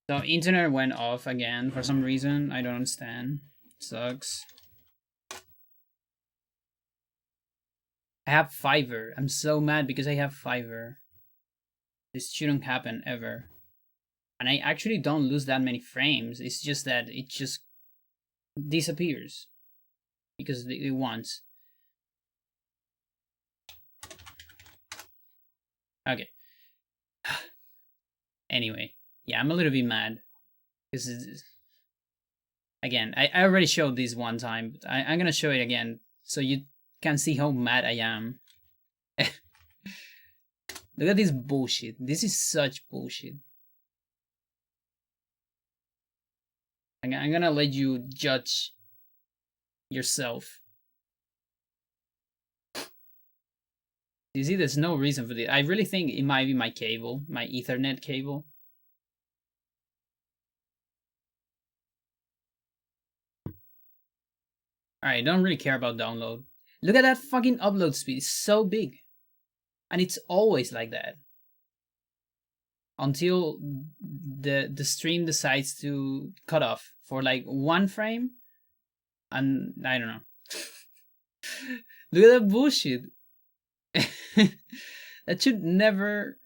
So internet went off again for some reason. I don't understand. Sucks. I have Fiverr. I'm so mad because I have Fiverr. This shouldn't happen ever. And I actually don't lose that many frames. It's just that it just disappears. Because it wants. Okay. Anyway. Yeah, I'm a little bit mad. Because, again, I already showed this one time. But I'm going to show it again. So you can see how mad I am. Look at this bullshit. This is such bullshit. I'm going to let you judge yourself. You see, there's no reason for this. I really think it might be my cable, my Ethernet cable. Alright, don't really care about download. Look at that fucking upload speed. It's so big. And it's always like that. Until the stream decides to cut off for like 1 frame. And I don't know. Look at that bullshit. That should never.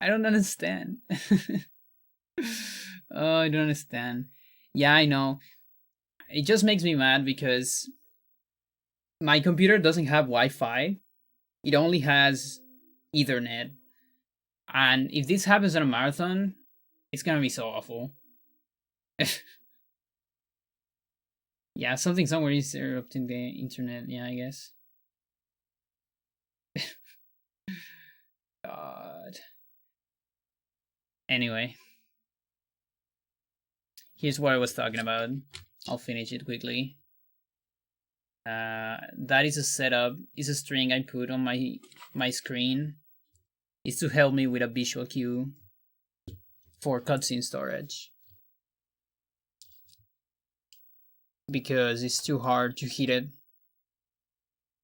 I don't understand. Oh, I don't understand. Yeah, I know. It just makes me mad because my computer doesn't have Wi-Fi. It only has Ethernet. And if this happens on a marathon, it's gonna be so awful. Yeah, something somewhere is interrupting the internet. Yeah, I guess. God. Anyway. Here's what I was talking about. I'll finish it quickly. That is a setup. It's a string I put on my screen. It's to help me with a visual cue for cutscene storage. Because it's too hard to hit it.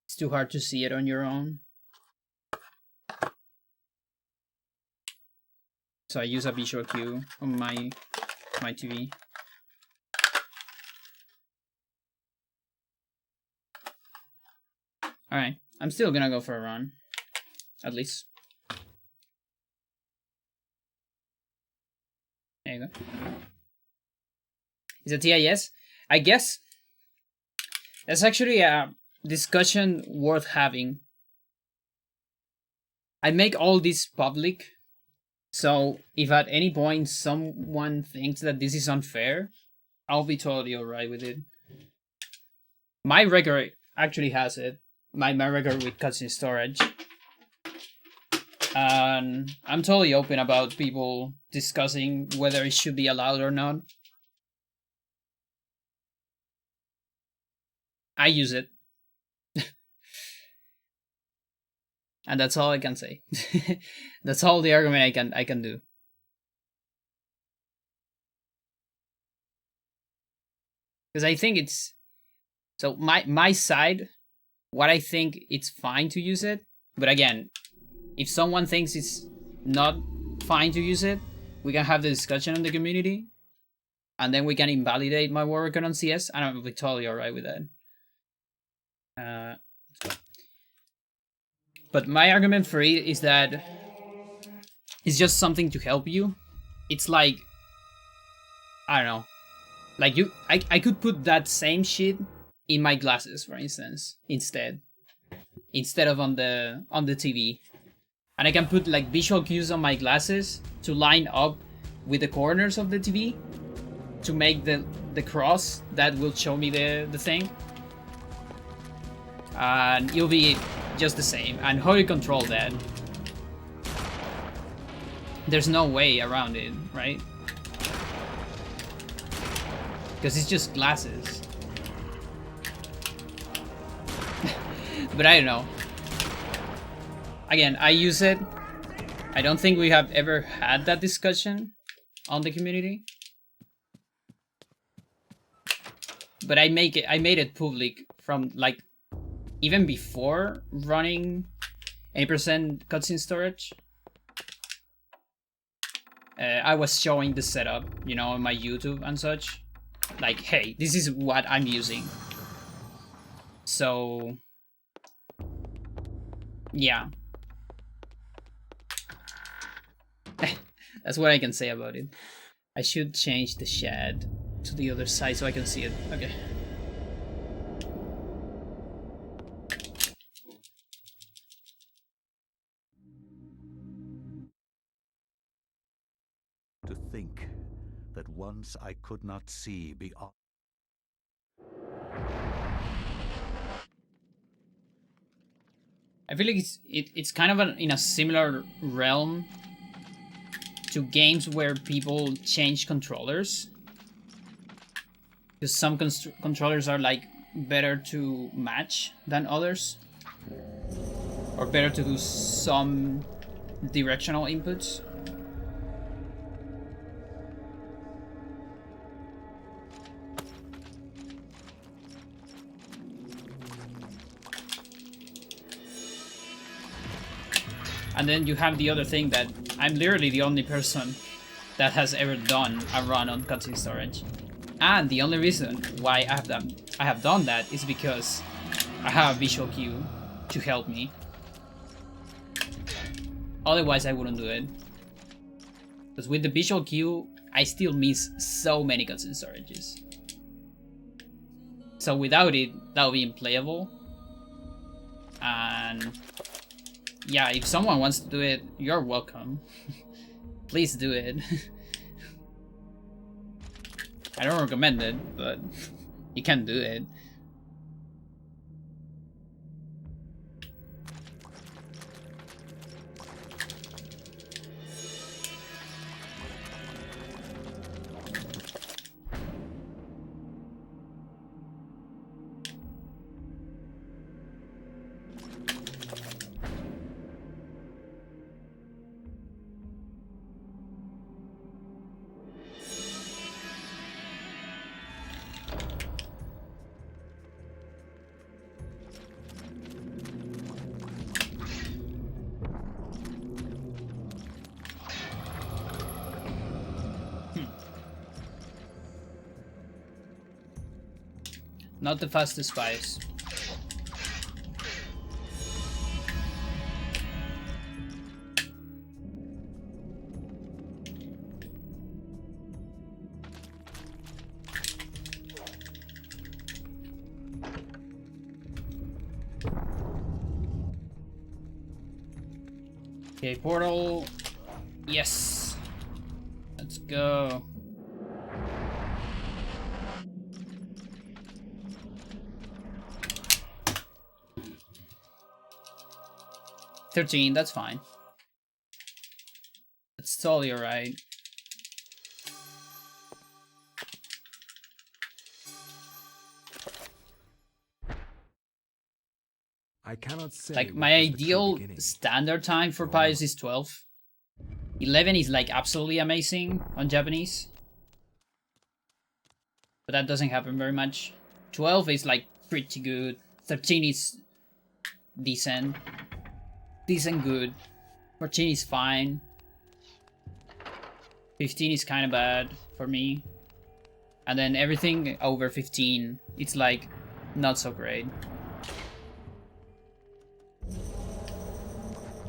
It's too hard to see it on your own. So I use a visual cue on my TV. Alright, I'm still gonna go for a run. At least. There you go. Is it TIS? I guess that's actually a discussion worth having. I make all this public, so if at any point someone thinks that this is unfair, I'll be totally alright with it. My record actually has it. My record with cutscene storage. And I'm totally open about people discussing whether it should be allowed or not. I use it. And that's all I can say. That's all the argument I can do. Because I think it's so my side, what I think it's fine to use it, but again, if someone thinks it's not fine to use it, we can have the discussion in the community, and then we can invalidate my work on CS, and I'll be totally alright with that. But my argument for it is that it's just something to help you. It's like, I don't know, like I could put that same shit in my glasses, for instance, instead of on the TV, and I can put like visual cues on my glasses to line up with the corners of the TV to make the cross that will show me the thing, and it'll be just the same. And how you control that? There's no way around it, right? Because it's just glasses. But I don't know. Again, I use it. I don't think we have ever had that discussion on the community. But I made it public from like even before running 80% cutscene storage. I was showing the setup, you know, on my YouTube and such. Like, hey, this is what I'm using. So, yeah. That's what I can say about it. I should change the shed to the other side so I can see it. Okay. To think that once I could not see beyond. I feel like it's kind of in a similar realm to games where people change controllers. Because some controllers are like better to match than others. Or better to do some directional inputs. And then you have the other thing that I'm literally the only person that has ever done a run on cutscene storage. And the only reason why I have done that is because I have a visual cue to help me. Otherwise I wouldn't do it. Because with the visual cue, I still miss so many cutscene storages. So without it, that would be unplayable. And yeah, if someone wants to do it, you're welcome. Please do it. I don't recommend it, but you can do it. Not the fastest spies. Okay, portal. Yes. Let's go. $13, that's fine. That's totally alright. I cannot say. Like, my ideal standard time for Pius is 12. 11 is like absolutely amazing on Japanese. But that doesn't happen very much. 12 is like pretty good. 13 is decent. Decent good. 14 is fine. 15 is kind of bad for me. And then everything over 15, it's like not so great.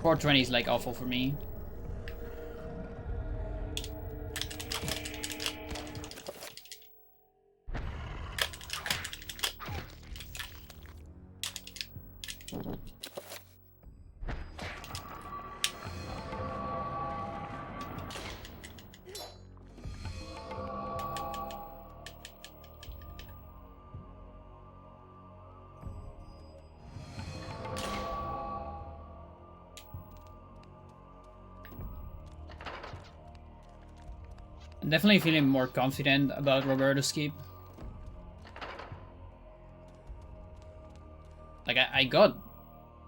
420 is like awful for me. I'm definitely feeling more confident about Roberto Skip. Like, I got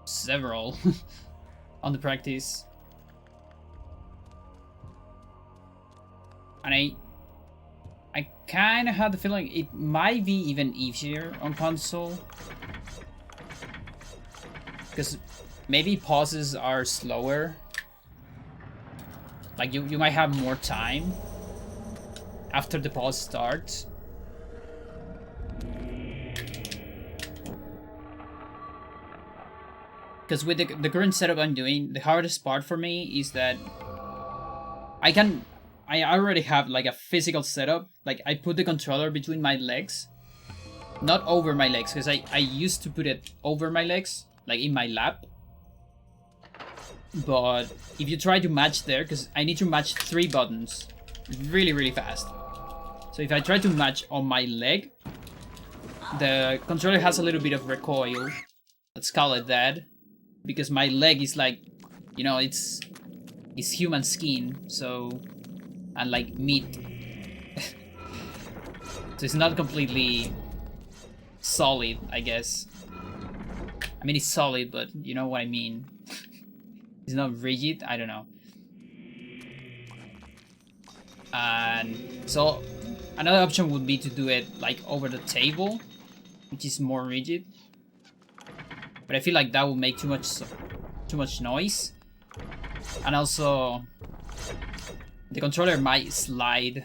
several on the practice. And I kind of had the feeling it might be even easier on console. Because maybe pauses are slower. Like you might have more time after the pause starts. Because with the current setup I'm doing, the hardest part for me is that I already have like a physical setup. Like I put the controller between my legs, not over my legs, because I used to put it over my legs, like in my lap. But if you try to match there, because I need to match 3 buttons really, really fast. So if I try to match on my leg, the controller has a little bit of recoil. Let's call it that. Because my leg is like, you know, it's human skin, so, and like meat. So it's not completely solid, I guess. I mean, it's solid, but you know what I mean. It's not rigid, I don't know. And so another option would be to do it like over the table, which is more rigid. But I feel like that will make too much noise. And also the controller might slide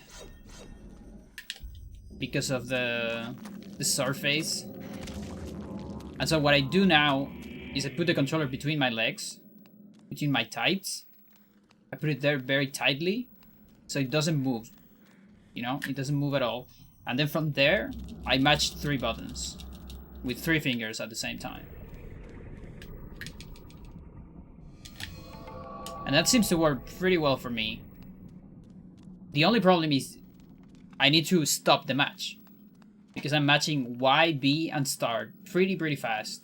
because of the surface. And so what I do now is I put the controller between my legs, between my tights. I put it there very tightly so it doesn't move. You know, it doesn't move at all. And then from there, I match 3 buttons with 3 fingers at the same time. And that seems to work pretty well for me. The only problem is I need to stop the match, because I'm matching Y, B, and start pretty fast.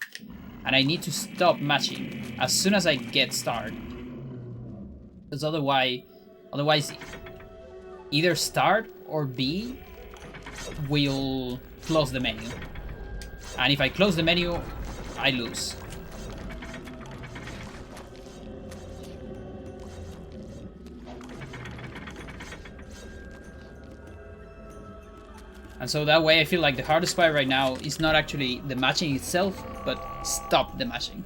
And I need to stop matching as soon as I get start. Because otherwise either start or B will close the menu. And if I close the menu, I lose. And so that way I feel like the hardest part right now is not actually the matching itself, but stop the matching.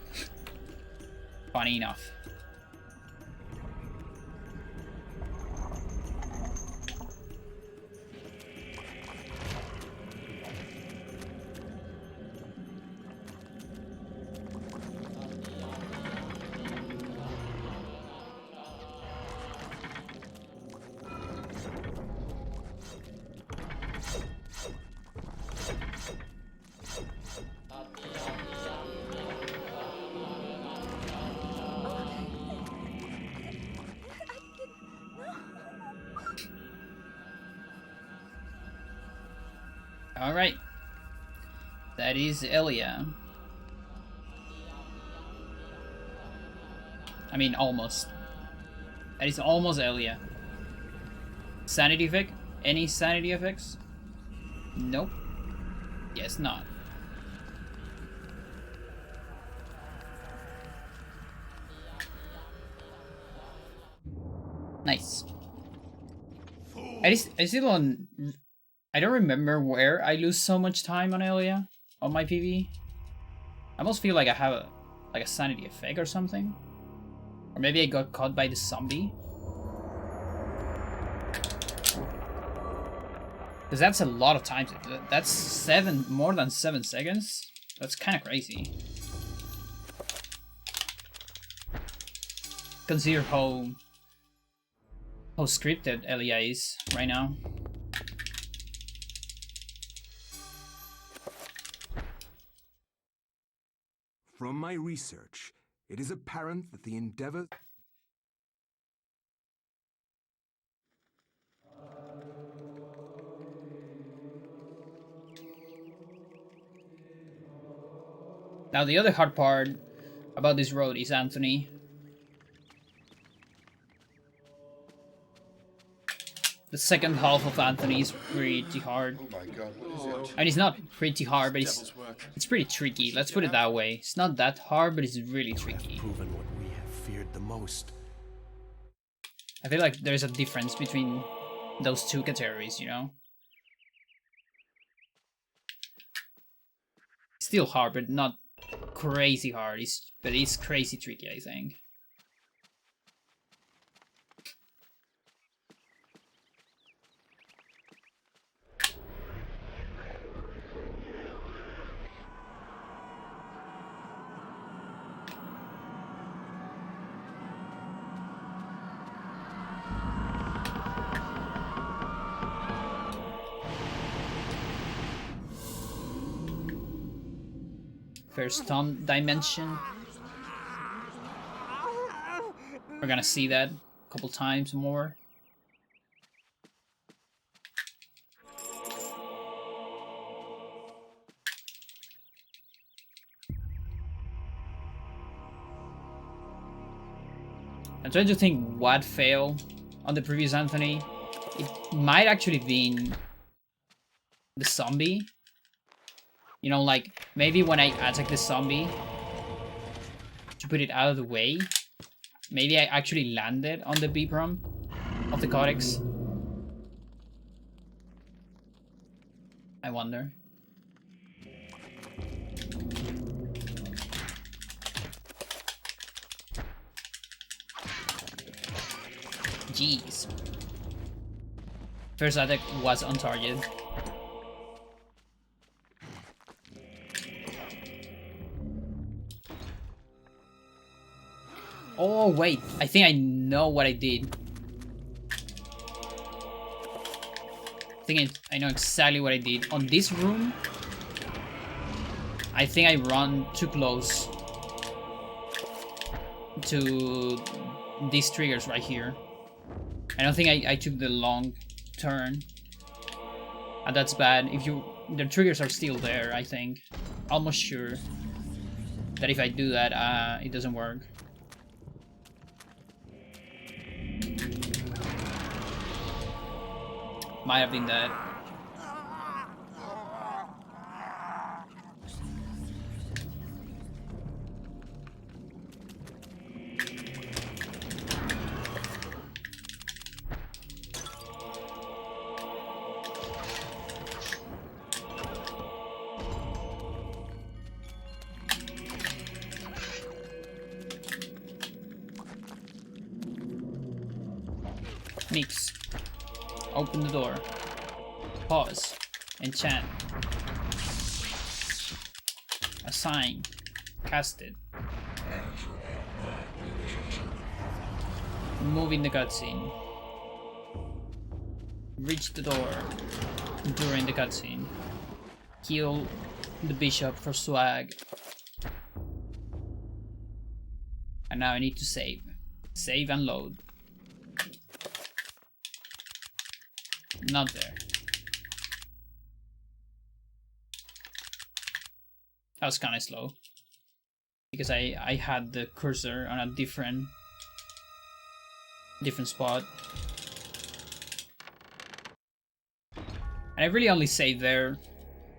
Funny enough. Alright. That is Elia. I mean, almost. That is almost Elia. Sanity effect? Any sanity effects? Nope. Yes, not. Nice. I still on... I don't remember where I lose so much time on Elia, on my PV. I almost feel like I have a sanity effect or something. Or maybe I got caught by the zombie. Because that's a lot of time. That's more than 7 seconds. That's kind of crazy. Consider how scripted Elia is right now. From my research, it is apparent that the endeavor... Now the other hard part about this road is Anthony. The second half of Anthony is pretty hard. Oh my god, what is it? And it's not pretty hard, but it's pretty tricky. Let's put it that way. It's not that hard, but it's really tricky. proven what we have feared the most. I feel like there's a difference between those two categories, you know? Still hard, but not crazy hard. But it's crazy tricky, I think. first Tom dimension. We're gonna see that a couple times more. I'm trying to think what failed on the previous Anthony. It might actually been the zombie. You know, like, maybe when I attack the zombie to put it out of the way, maybe I actually landed on the BPROM of the Codex. I wonder. Jeez. First attack was on target. Oh wait, I think I know what I did. I know exactly what I did. On this room, I think I run too close to these triggers right here. I don't think I took the long turn. And that's bad. The triggers are still there, I think. Almost sure that if I do that, it doesn't work. Might have been that. Mix. Open the door. Pause. Enchant. Assign. Cast it. Move in the cutscene. Reach the door during the cutscene. Kill the bishop for swag. And now I need to save. Save and load. Not there. That was kind of slow because I had the cursor on a different spot, and I really only save there.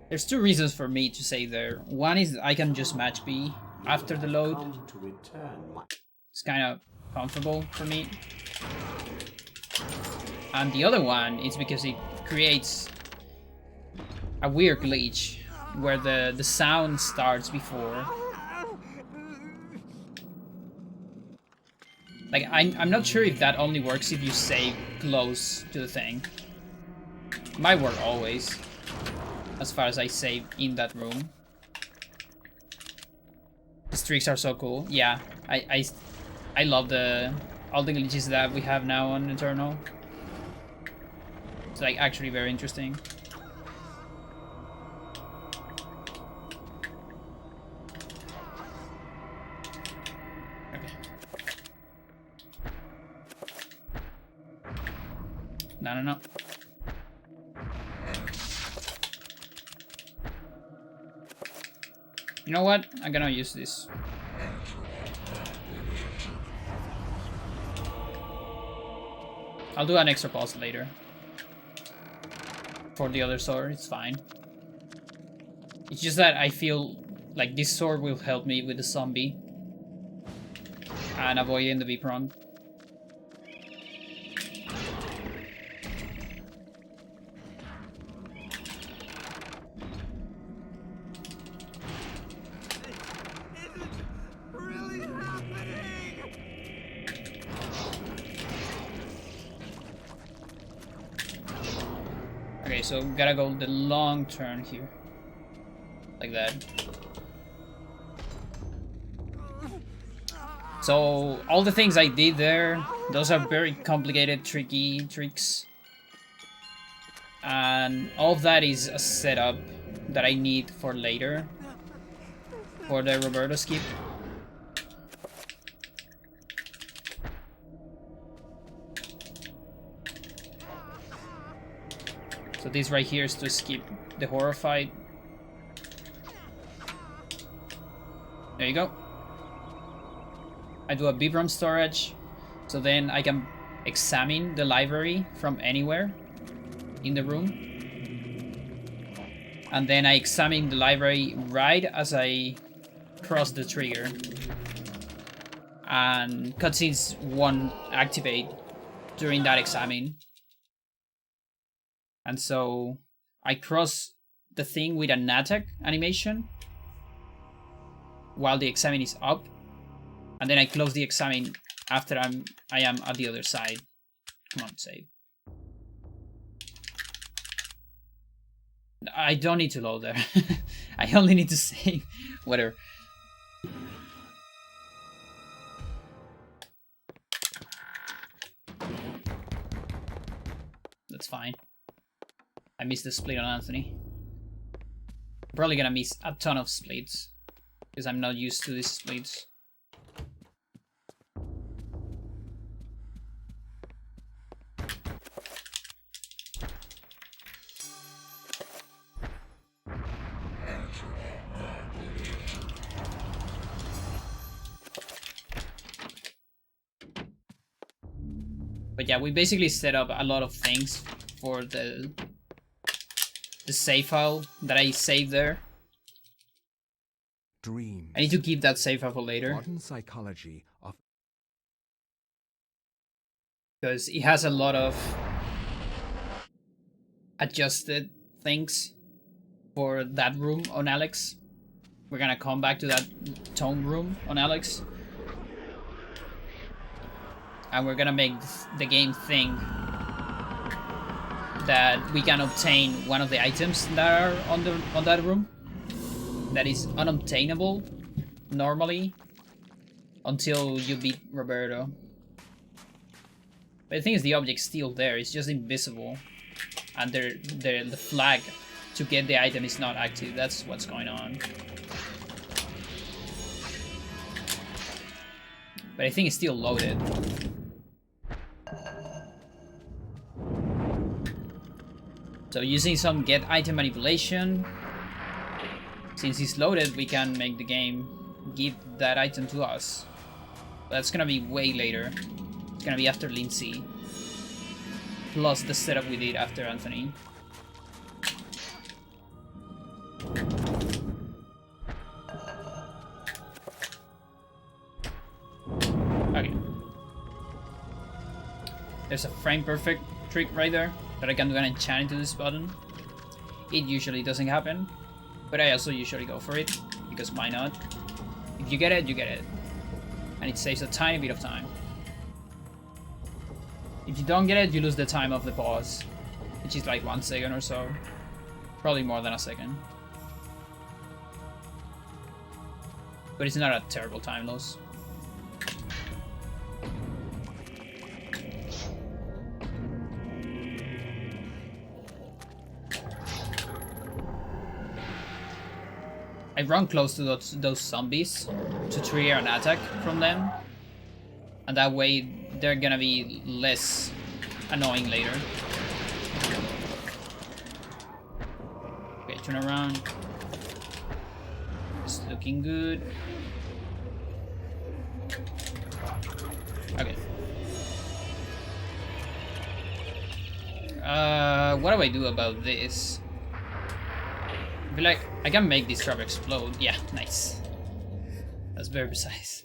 There's two reasons for me to save there. One is I can just match B after the load. It's kind of comfortable for me. And the other one is because it creates a weird glitch where the sound starts before. Like, I'm not sure if that only works if you save close to the thing. It might work always, as far as I save in that room. The streaks are so cool. Yeah, I love all the glitches that we have now on Eternal. It's like actually very interesting. Okay. No. You know what? I'm gonna use this. I'll do an extra pulse later. For the other sword, it's fine. It's just that I feel like this sword will help me with the zombie. And avoiding the B-prong. Okay, so gotta go the long turn here. Like that. So, all the things I did there, those are very complicated, tricky tricks. And all of that is a setup that I need for later. for the Roberto skip. So this right here is to skip the horror fight. There you go. I do a BBROM storage, so then I can examine the library from anywhere in the room. And then I examine the library right as I cross the trigger. And cutscenes won't activate during that examine. And so I cross the thing with an attack animation while the examine is up. And then I close the examine after I am at the other side. Come on, save. I don't need to load there. I only need to save. Whatever. That's fine. I missed the split on Anthony. Probably gonna miss a ton of splits because I'm not used to these splits. But yeah, we basically set up a lot of things for the save file that I saved there. Dreams. I need to keep that save file for later. Modern psychology of Because it has a lot of adjusted things for that room on Alex. We're gonna come back to that tome room on Alex. And we're gonna make the game think that we can obtain one of the items that are on that room that is unobtainable normally until you beat Roberto. But the thing is, the object's still there, it's just invisible, and the flag to get the item is not active. That's what's going on. But I think it's still loaded. So using some get item manipulation, since it's loaded, we can make the game give that item to us. That's gonna be way later. It's gonna be after Lindsay. Plus the setup we did after Anthony. Okay. There's a frame perfect trick right there that I can do an enchant into this button. It usually doesn't happen, but I also usually go for it, because why not? If you get it, you get it. And it saves a tiny bit of time. If you don't get it, you lose the time of the pause, which is like 1 second or so. Probably more than a second. But it's not a terrible time loss. I run close to those zombies to trigger an attack from them, and that way they're gonna be less annoying later. Okay, turn around. It's looking good. Okay. What do I do about this? I feel like I can make this trap explode. Yeah, nice. That's very precise.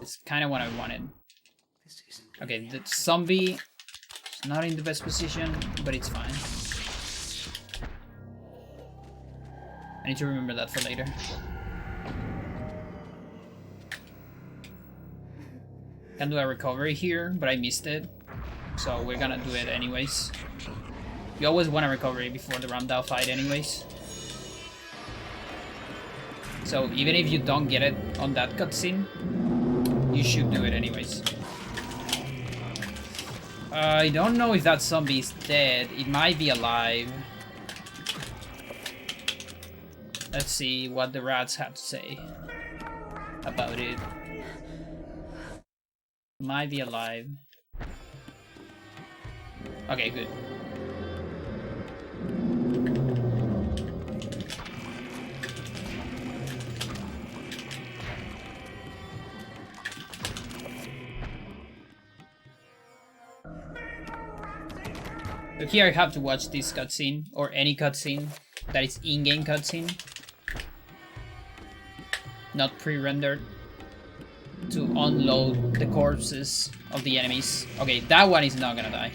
It's kind of what I wanted. Okay, the zombie is not in the best position, but it's fine. I need to remember that for later. Can do a recovery here, but I missed it. So we're gonna do it anyways. You always want a recovery before the Ramdao fight anyways. So even if you don't get it on that cutscene, you should do it anyways. I don't know if that zombie is dead. It might be alive. Let's see what the rats have to say about it. Might be alive. Okay, good. So here I have to watch this cutscene, or any cutscene that is in-game cutscene, not pre-rendered, to unload the corpses of the enemies. Okay, that one is not gonna die.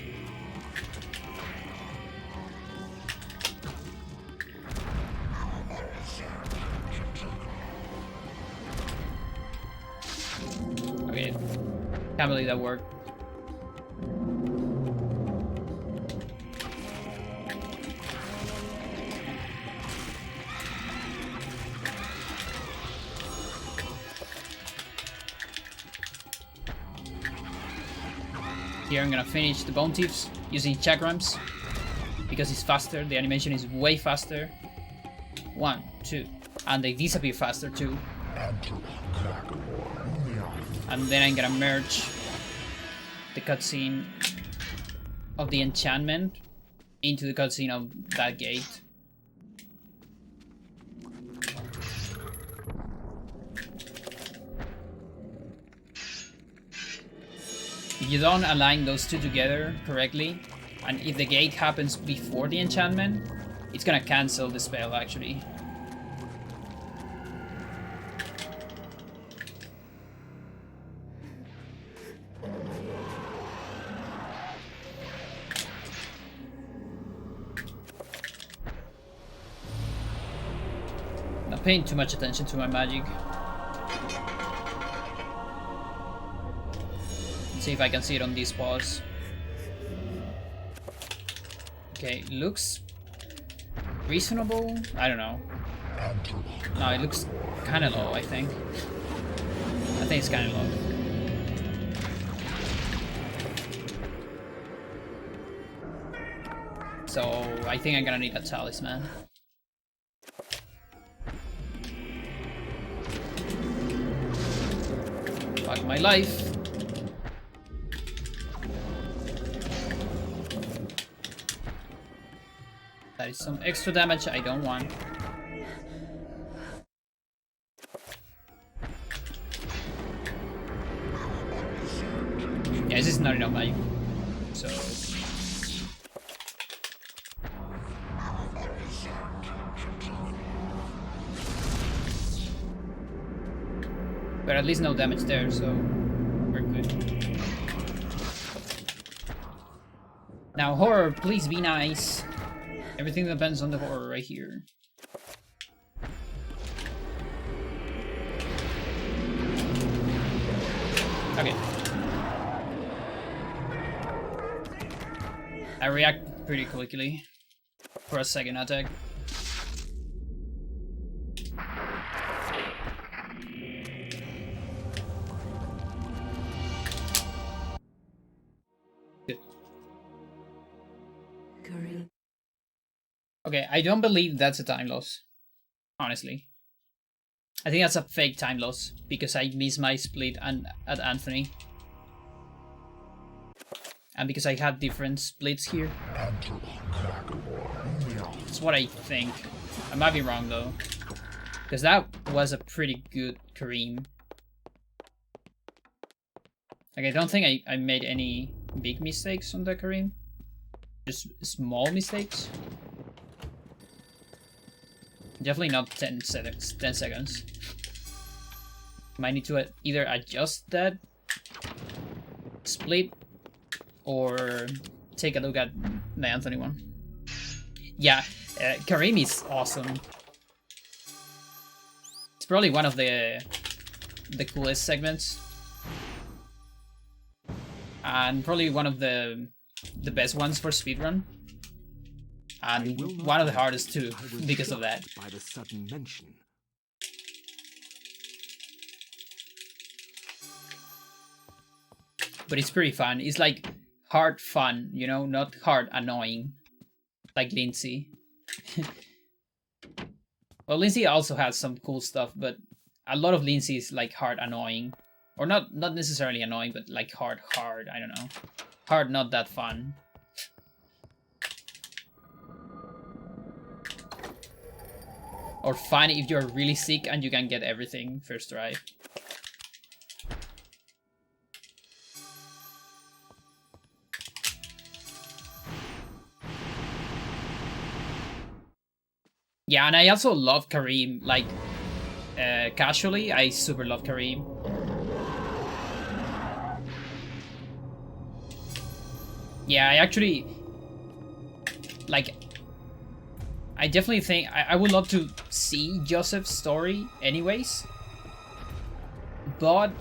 Okay, can't believe that worked. Here I'm gonna finish the bone thieves using chakrams because it's faster. The animation is way faster. 1, 2, and they disappear faster too. And then I'm gonna merge the cutscene of the enchantment into the cutscene of that gate. If you don't align those two together correctly, and if the gate happens before the enchantment, it's gonna cancel the spell actually. Not paying too much attention to my magic. See if I can see it on these paws. Okay, looks reasonable. I don't know. No, it looks kind of low. I think it's kind of low. So I think I'm gonna need a talisman. Fuck my life. That is some extra damage I don't want. Yeah, this is not enough magic. So but at least no damage there, so we're good. Now horror, please be nice. Everything depends on the horror right here. Okay. I react pretty quickly for a second attack. Good. Okay, I don't believe that's a time loss, honestly. I think that's a fake time loss because I missed my split at Anthony. And because I had different splits here. That's what I think. I might be wrong though. Because that was a pretty good Kareem. Like, I don't think I made any big mistakes on the Kareem. Just small mistakes. Definitely not 10 seconds. Might need to either adjust that split or take a look at the Anthony one. Yeah, Kareem is awesome. It's probably one of the coolest segments. And probably one of the best ones for speedrun. And one of the hardest too, because of that. By the sudden mention. But it's pretty fun. It's like hard fun, you know, not hard annoying. Like Lindsay. Well, Lindsay also has some cool stuff, but a lot of Lindsay is like hard annoying. Or not necessarily annoying, but like hard. I don't know. Hard, not that fun. Or fun if you're really sick and you can get everything first try. Yeah, and I also love Kareem, like, casually, I super love Kareem. Yeah, I actually, like, I definitely think, I would love to see Joseph's story anyways. But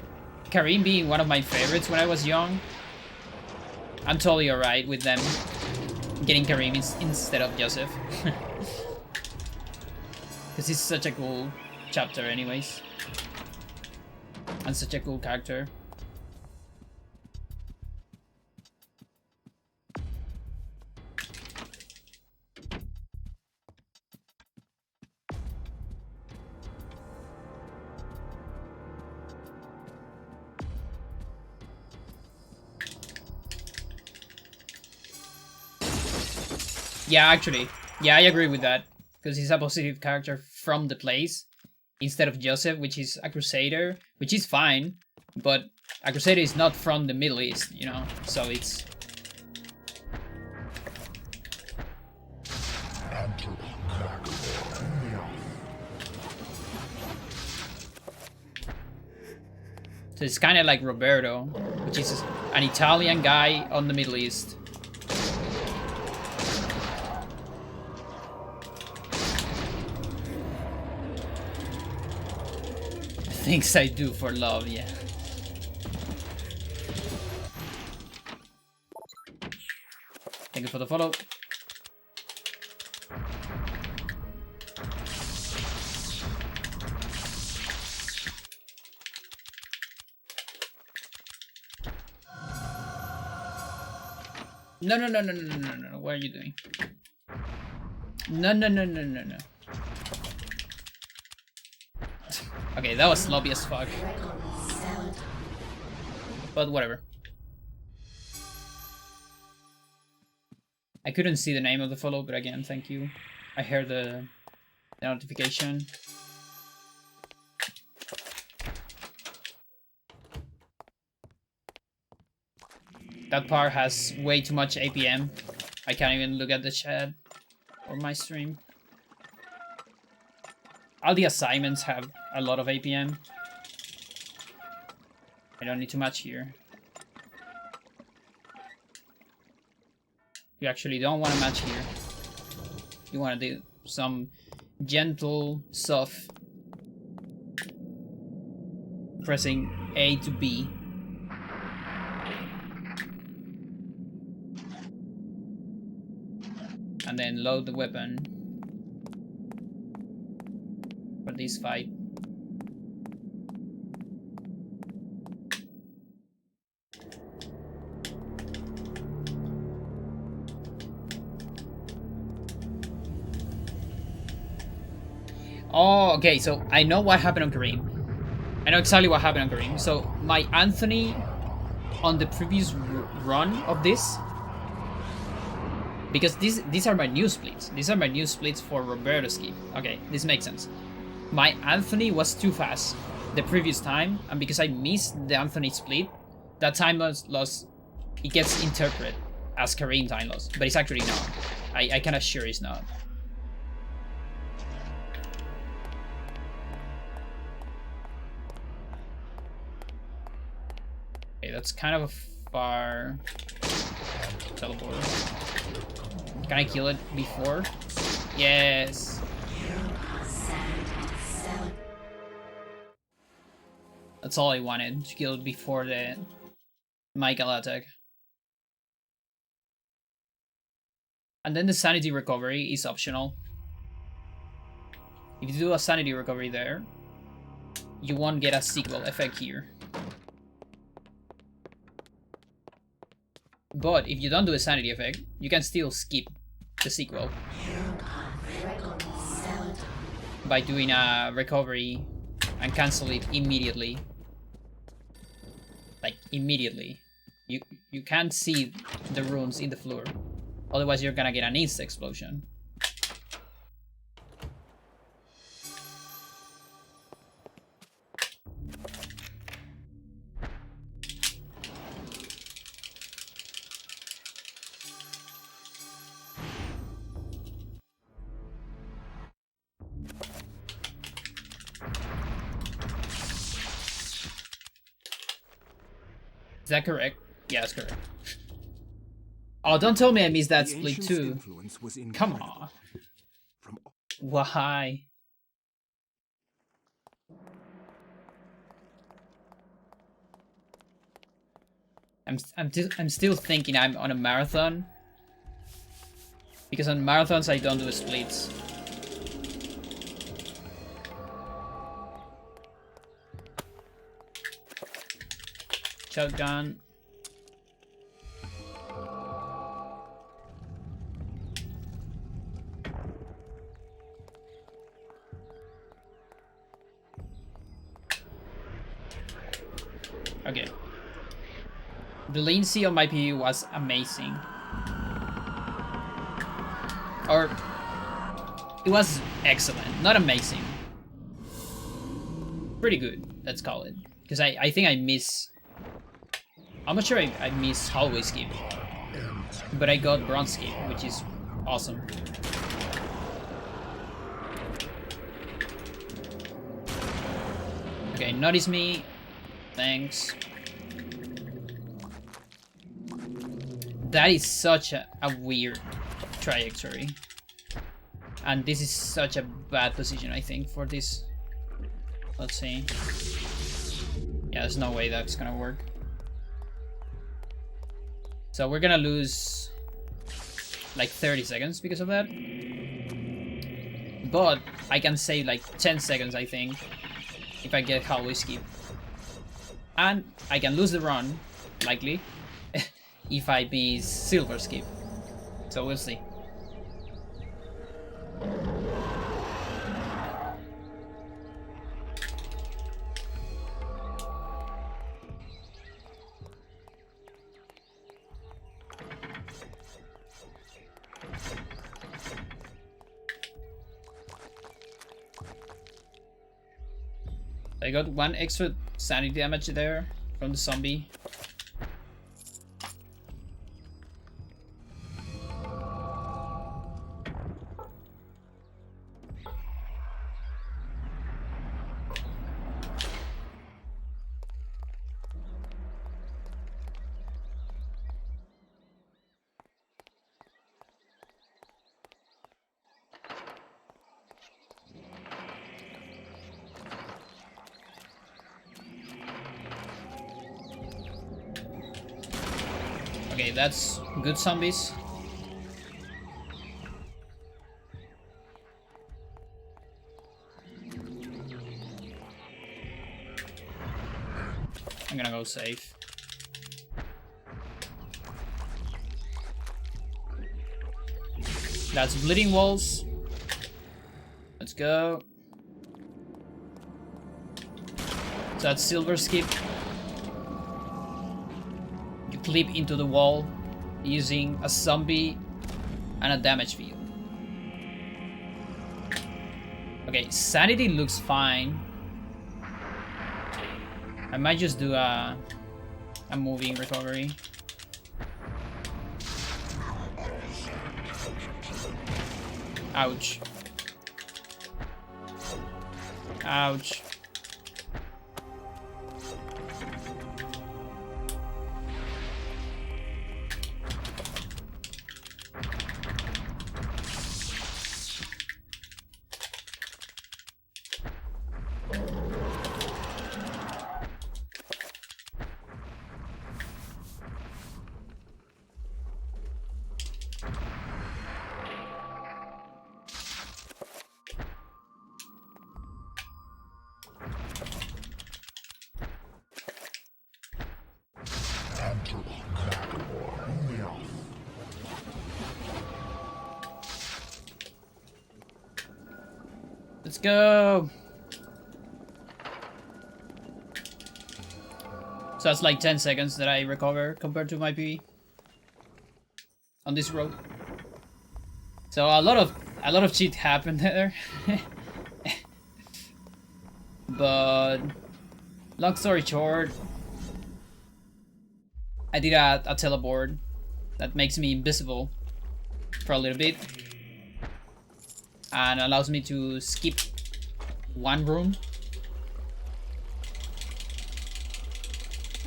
Kareem being one of my favorites when I was young, I'm totally alright with them getting Kareem instead of Joseph. Because he's such a cool chapter anyways. And such a cool character. Yeah, actually. Yeah, I agree with that. Because he's a positive character from the place instead of Joseph, which is a crusader, which is fine, but a crusader is not from the Middle East, you know, so it's... So it's kind of like Roberto, which is an Italian guy on the Middle East. Things I do for love, yeah. Thank you for the follow. No. What are you doing? No. Okay, that was sloppy as fuck. But whatever. I couldn't see the name of the follow, but again, thank you. I heard the notification. That part has way too much APM. I can't even look at the chat or my stream. All the assignments have a lot of APM. I don't need too much here. You actually don't want to match here. You want to do some gentle, soft pressing A to B. And then load the weapon for this fight. Oh, okay, so I know what happened on Kareem. I know exactly what happened on Kareem. So my Anthony on the previous run of this, because these are my new splits. These are my new splits for Roberto Skip. Okay, this makes sense. My Anthony was too fast the previous time, and because I missed the Anthony split, that time loss, it gets interpreted as Kareem time loss, but it's actually not. I can assure it's not. Okay, that's kind of a far teleport. Can I kill it before? Yes. That's all I wanted, to kill it before the Michael attack. And then the sanity recovery is optional. If you do a sanity recovery there, you won't get a sequel effect here. But if you don't do a sanity effect, you can still skip the sequel. by doing a recovery and cancel it immediately. Like, immediately. You can't see the runes in the floor. Otherwise, you're gonna get an insta explosion. Is that correct? Yeah, that's correct. Oh, don't tell me I missed that The split ancients' too. influence was Come incredible. on. From Why? I'm still thinking I'm on a marathon. Because on marathons I don't do splits. Shotgun. Okay. The latency on my PU was amazing. Or it was excellent, not amazing. Pretty good, let's call it. Because I think I miss... I'm not sure I miss hallway skip. But I got bronze skip, which is awesome. Okay, notice me. Thanks. That is such a weird trajectory. And this is such a bad position, I think, for this. Let's see. Yeah, there's no way that's gonna work. So we're gonna lose like 30 seconds because of that. But I can save like 10 seconds, I think, if I get hallway skip. And I can lose the run, likely, if I miss silver skip. So we'll see. I got 1 extra sanity damage there from the zombie. Okay, that's good zombies. I'm gonna go safe. That's bleeding walls. Let's go. So that's silver skip. You clip into the wall using a zombie and a damage field. Okay, sanity looks fine. I might just do a moving recovery. Ouch. Ouch. Let's go. So that's like 10 seconds that I recover compared to my PB on this road. So a lot of cheat happened there. But long story short, I did a teleport that makes me invisible for a little bit and allows me to skip one room.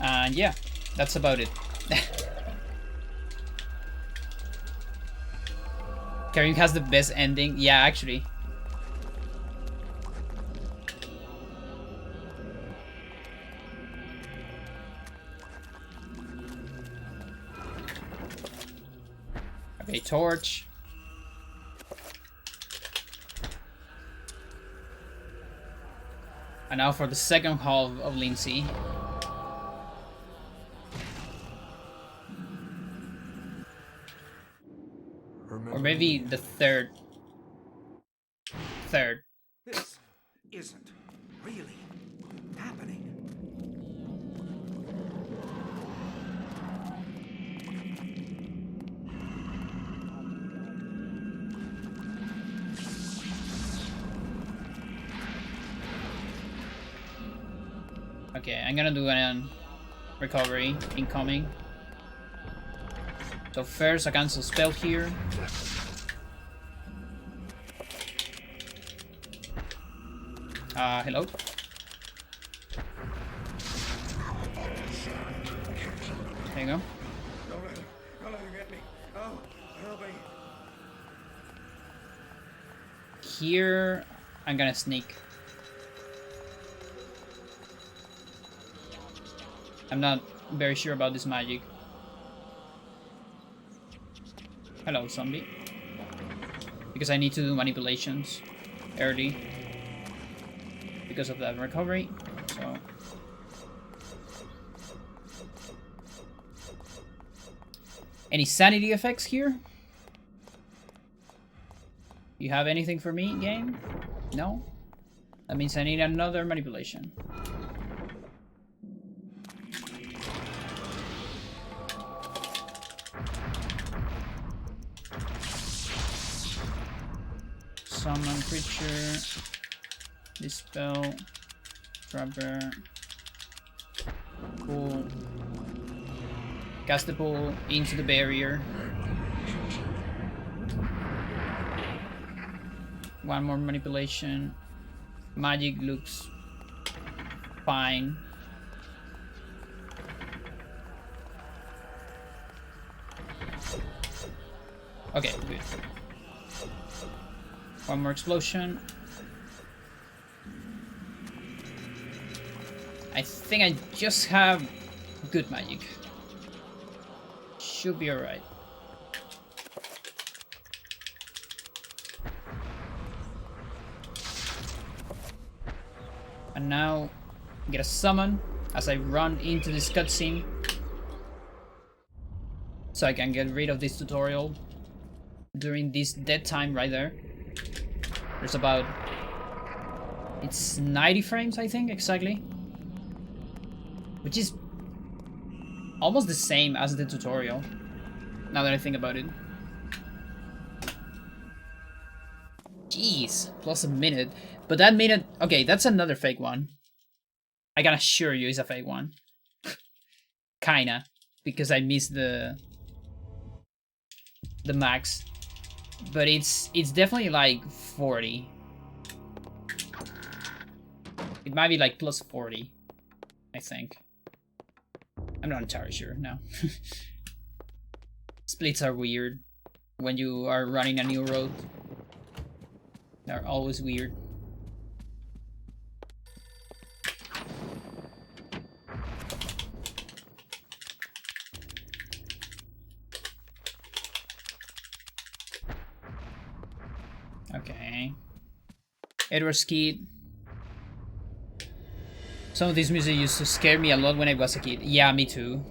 And yeah, that's about it. Karim has the best ending. Yeah, actually. Okay, torch. And now for the second half of Lindsay. Or maybe the third. This isn't really happening. Okay, I'm gonna do an recovery incoming. So first, I cancel spell here. Hello? There you go. Don't let him get me. Oh, help me. Here, I'm gonna sneak. I'm not very sure about this magic. Hello, zombie. Because I need to do manipulations early. Because of that recovery. So. Any sanity effects here? You have anything for me, game? No? That means I need another manipulation. Summon creature. Dispel. Trapper. Pull. Cast the pull into the barrier. One more manipulation. Magic looks fine. Okay, good. One more explosion. I think I just have good magic. Should be alright. And now get a summon as I run into this cutscene. So I can get rid of this tutorial during this dead time right there. There's about... it's 90 frames, I think, exactly. Which is almost the same as the tutorial, now that I think about it. Jeez, plus a minute. But that minute... okay, that's another fake one. I can assure you it's a fake one. Kinda. Because I missed the max. But it's definitely like 40. It might be like plus 40, I think. I'm not entirely sure, no. Splits are weird when you are running a new road. They're always weird. Okay. Edward Skip. Some of this music used to scare me a lot when I was a kid. Yeah, me too.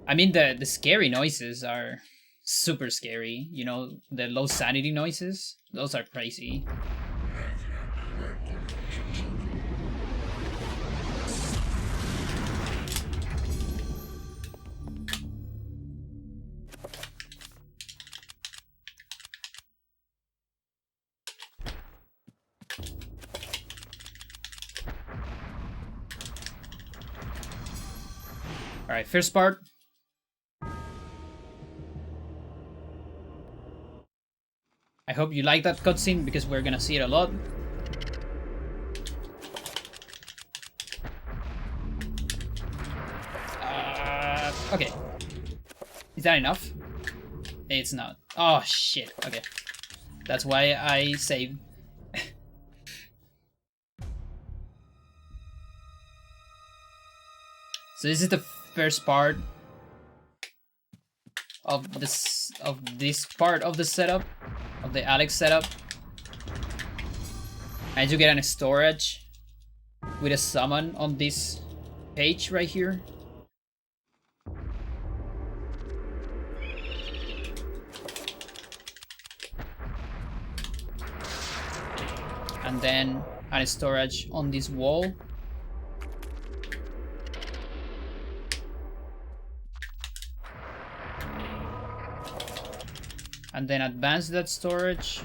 I mean, the scary noises are super scary. You know, the low sanity noises? Those are crazy. Alright, first part. I hope you like that cutscene because we're gonna see it a lot. Okay. Is that enough? It's not. Oh shit. Okay. That's why I saved. So this is the first part of this part of the setup, of the Alex setup. And you get a storage with a summon on this page right here. And then a storage on this wall. And then advance that storage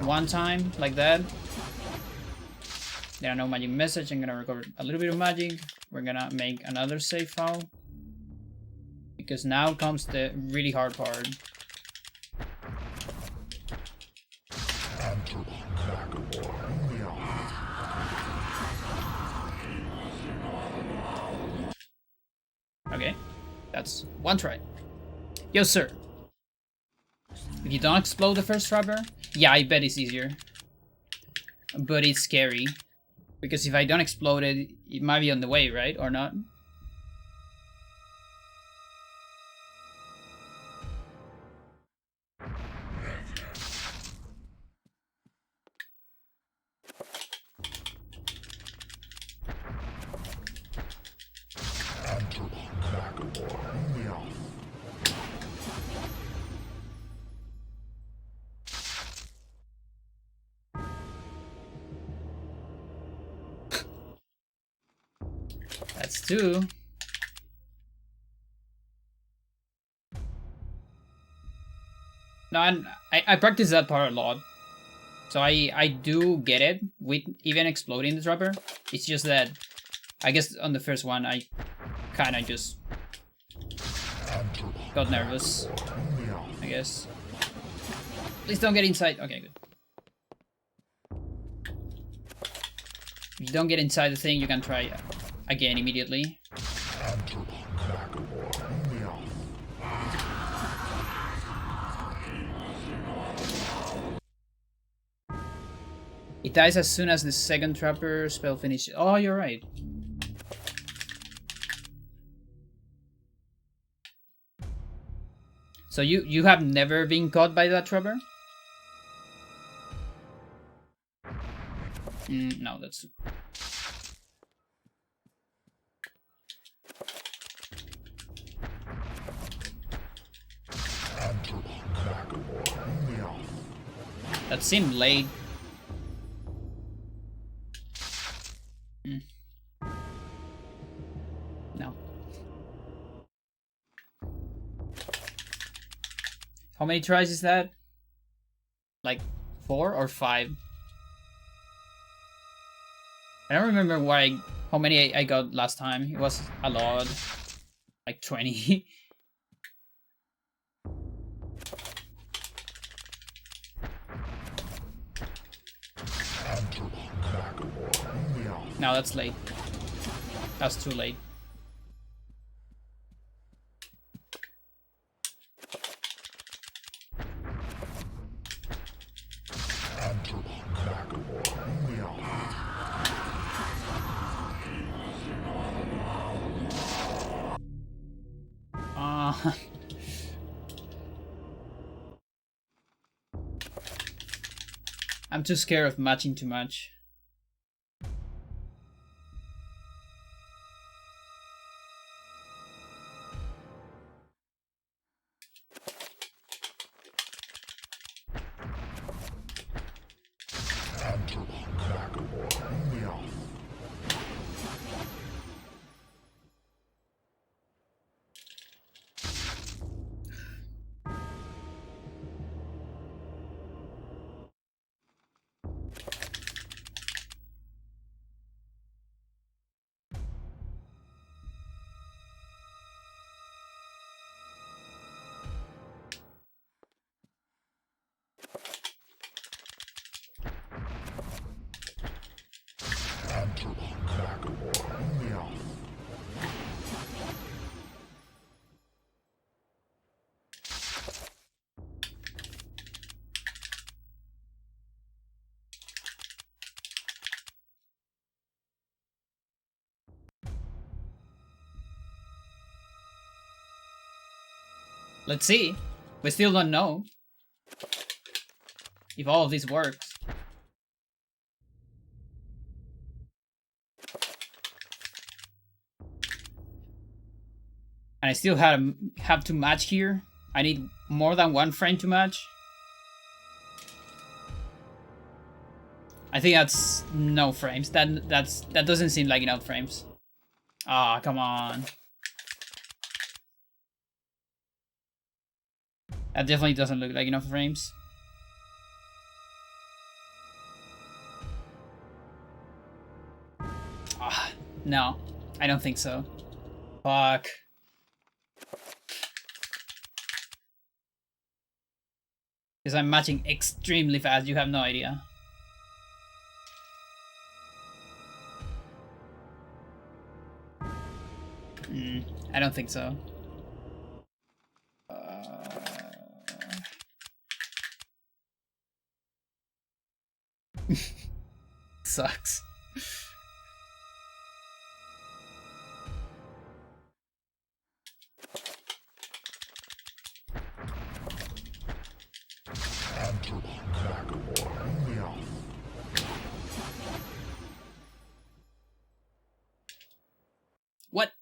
one time, like that. There are no magic message. I'm gonna recover a little bit of magic. We're gonna make another save file. Because now comes the really hard part. Okay, that's one try. Yo, sir. If you don't explode the first trapper, yeah, I bet it's easier. But it's scary. Because if I don't explode it, it might be on the way, right? Or not? That's two. No, and I practice that part a lot. So I do get it with even exploding the dropper. It's just that I guess on the first one I kinda just got nervous. I guess. Please don't get inside. Okay, good. If you don't get inside the thing, you can try again immediately. It dies as soon as the second trapper spell finishes. Oh, you're right. So you have never been caught by that trapper? No, that's... That seemed late. No. How many tries is that? Like 4 or 5? I don't remember how many I got last time. It was a lot. Like 20. No, that's late. That's too late. I'm too scared of matching too much. Let's see. We still don't know if all of this works. And I still have to match here. I need more than one frame to match. I think that's no frames. That doesn't seem like enough frames. Ah, come on. That definitely doesn't look like enough frames. Ah, no. I don't think so. Fuck. Because I'm matching extremely fast, you have no idea. I don't think so. Sucks. What?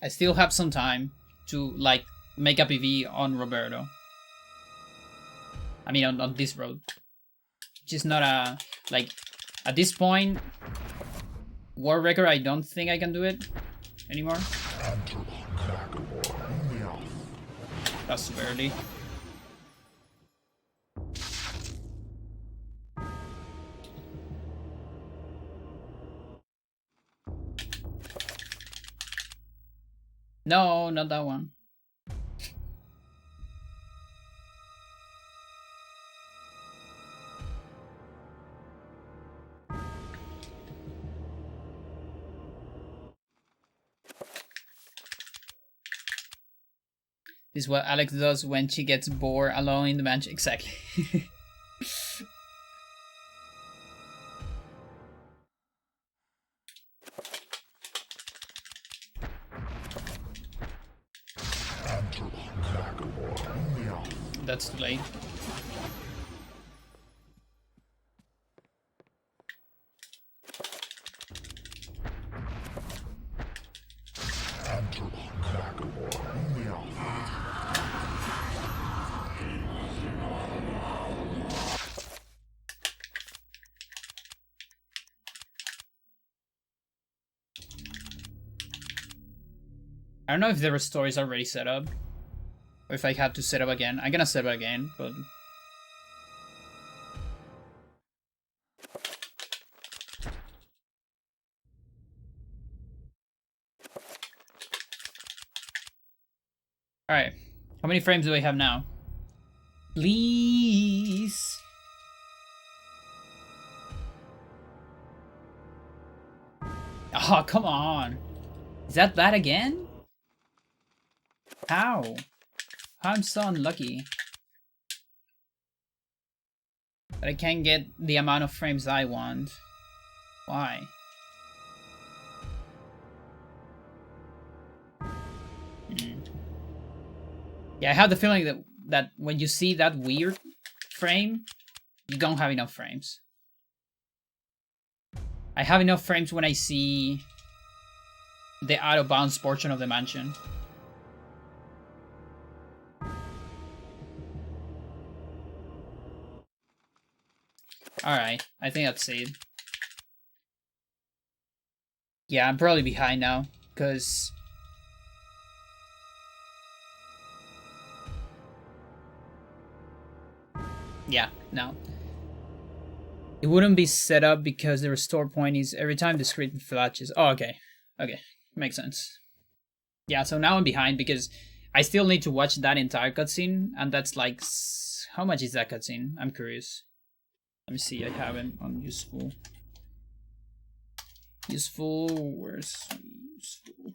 I still have some time to, like, make a PV on Roberto. I mean, on this road. Which is not a, like, at this point, War Record, I don't think I can do it anymore. That's too early. No, not that one. This is what Alex does when she gets bored alone in the mansion. Exactly. That's too late. I don't know if the restore is already set up, or if I have to set up again. I'm gonna set up again, but... Alright, how many frames do I have now? Please! Oh, come on! Is that bad again? How? I'm so unlucky that I can't get the amount of frames I want. Why? Yeah, I have the feeling that when you see that weird frame, you don't have enough frames. I have enough frames when I see the out of bounds portion of the mansion. Alright, I think that's it. Yeah, I'm probably behind now, because... Yeah, no. It wouldn't be set up because the restore point is every time the screen flashes. Oh, okay. Okay, makes sense. Yeah, so now I'm behind because I still need to watch that entire cutscene, and that's like... How much is that cutscene? I'm curious. Let me see, I have it on useful. Useful, where's useful?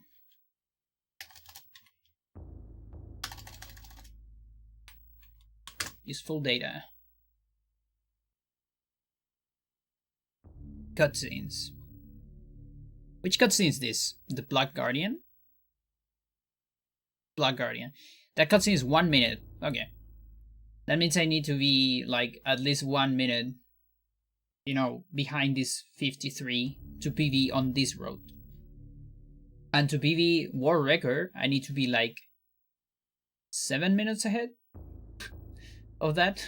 Useful data. Cutscenes. Which cutscene is this? The Black Guardian? Black Guardian. That cutscene is 1 minute. Okay. That means I need to be like at least 1 minute, you know, behind this 53 to PV on this road. And to PV world record, I need to be like 7 minutes ahead of that.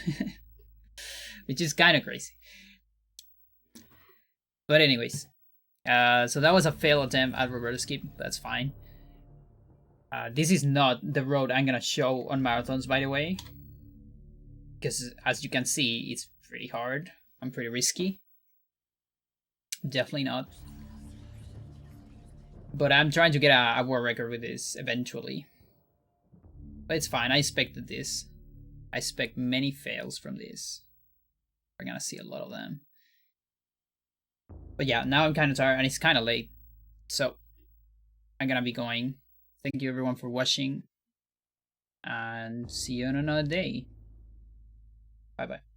Which is kind of crazy. But anyways, so that was a failed attempt at Roberto Skip. That's fine. This is not the road I'm gonna show on marathons, by the way, because as you can see, it's pretty hard and pretty risky. Definitely not. But I'm trying to get a world record with this eventually. But it's fine. I expected this. I expect many fails from this. We're gonna see a lot of them. But yeah, now I'm kind of tired and it's kind of late. So I'm gonna be going. Thank you everyone for watching. And see you on another day. Bye bye.